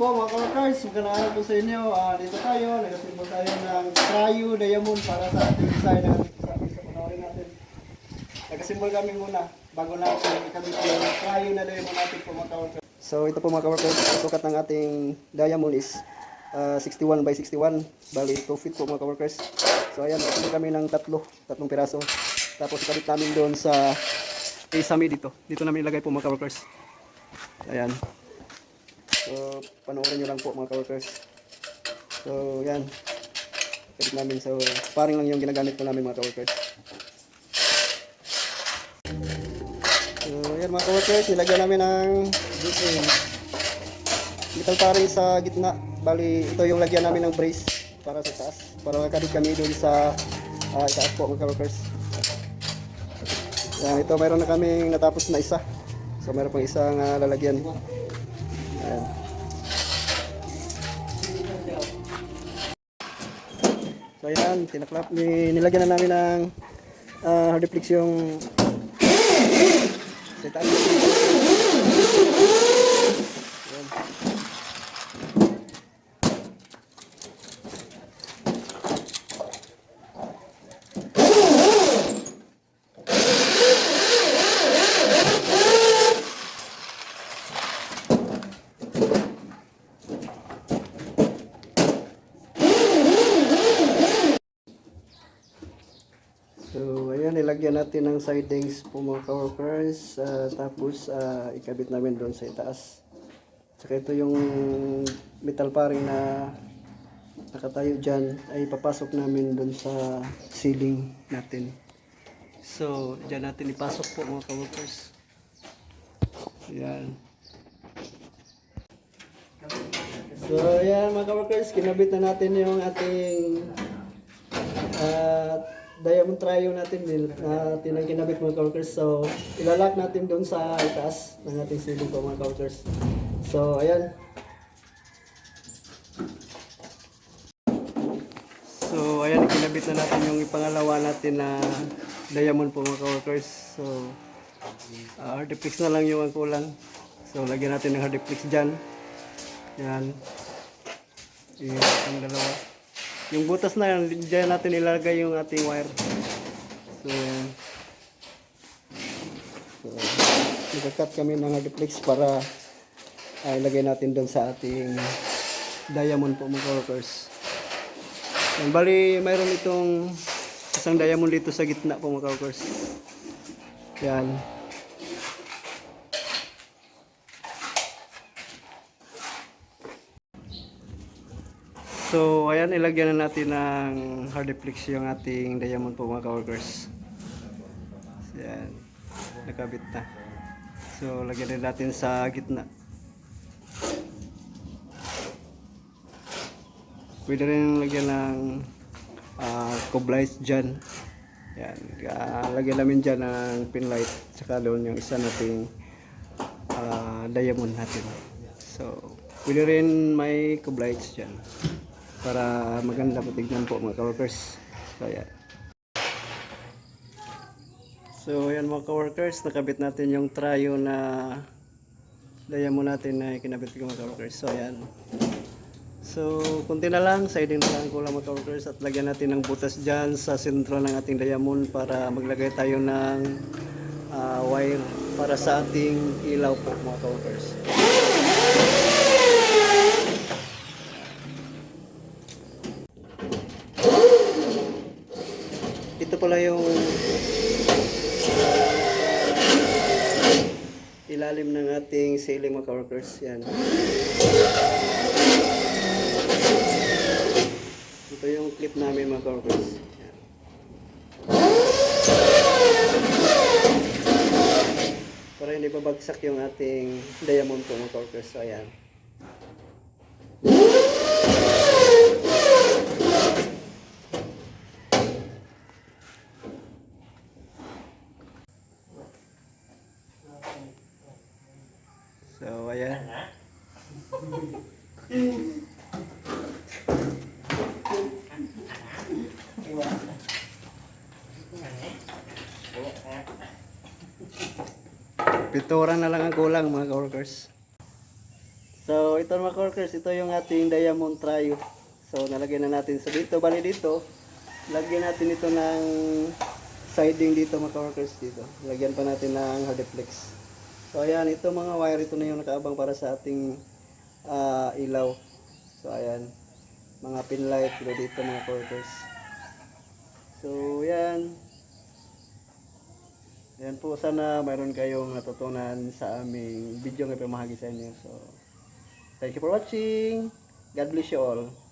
po mga ka-workers, magandang araw po sa inyo. Dito tayo, nagasimbol tayo ng Cryo Diamond para sa ating design ng ating sabi sa panoorin natin. Nagasimbol kami muna bago natin ikabit yung Cryo na Diamond natin po mga ka-workers. So ito po mga ka-workers, sukat ng ating diamond is 61 by 61, bali 2 feet po mga ka-workers. So ayan, nagasimbol kami ng tatlong piraso. Tapos ikabit namin doon sa isami dito. Dito namin ilagay po mga ka-workers. Ayan. So, panoorin nyo lang po mga ka-workers. So, yan. Kapit namin. So, paring lang yung ginagamit po namin mga ka-workers. So, yan mga ka-workers. Nilagyan namin ng metal paring sa gitna. Bali, ito yung lagyan namin ng brace para sa taas. Para makakabit kami doon sa taas po mga ka-workers. Yan, ito mayroon na kaming natapos na isa. So, mayroon pang isang lalagyan. Ayan. So ayan, tinaklap, nilagyan na namin ng hardiplex yung setaan. So ayan, nilagyan natin ng sidings po mga ka-workers, tapos ikabit namin doon sa itaas. Saka ito yung metal paring na nakatayo dyan ay papasok namin doon sa ceiling natin. So dyan natin ipasok po mga ka-workers. Ayan. So ayan mga ka-workers, kinabit na natin yung ating diamond trio natin din ang kinabit mga ka-workers. So ilalak natin doon sa itaas ng ating ceiling po mga ka-workers. So ayan. So ayan, kinabit na natin yung ipangalawa natin na diamond po mga ka-workers. So hardiplex na lang yung ang kulang. So lagyan natin ng hardiplex dyan. Yan. Yung dalawa. Yung butas na yan, dyan natin ilagay yung ating wire. So, nagka-cut kami ng hardiplex para ilagay natin doon sa ating diamond po mga ka-workers. Bali, mayroon itong isang diamond dito sa gitna po mga ka-workers. Yan. So, ayan, ilagyan na natin ng hardiplex yung ating diamond po mga ka-workers. So, ayan, nakabit na. So, lagyan na natin sa gitna. Pwede rin lagyan ng coblights dyan. Ayan, lagyan namin dyan ng pin light. Saka doon yung isa nating diamond natin. So, pwede rin may coblights dyan para maganda po tignan po mga ka-workers. So ayan. So ayan mga ka-workers, nakabit natin yung trio na diamond natin na kinabit ko mga ka-workers. So ayan. So kunti na lang, siding na lang kulang mga ka-workers, at lagyan natin ng butas dyan sa sentro ng ating diamond para maglagay tayo ng wire para sa ating ilaw po mga ka-workers. Ito pala yung ilalim ng ating ceiling mga ka-workers. Yan. Ito yung clip namin mga ka-workers. Yan. Para hindi babagsak yung ating diamond po mga ka-workers. So ayan. So ayan. Pintura na lang ang kulang mga ka-workers. So, ito mga workers, ito yung ating diamond trio. So, nalagyan na natin. So, dito, bali dito, lagyan natin ito ng siding dito mga workers dito. Lagyan pa natin ng hardiplex. So, ayan, ito mga wire, ito na yung nakaabang para sa ating ilaw. So, ayan, mga pin light dito mga workers. So, yan. Yan po, sana mayroon kayong natutunan sa aming video na pamahagi sa inyo. So, thank you for watching. God bless you all.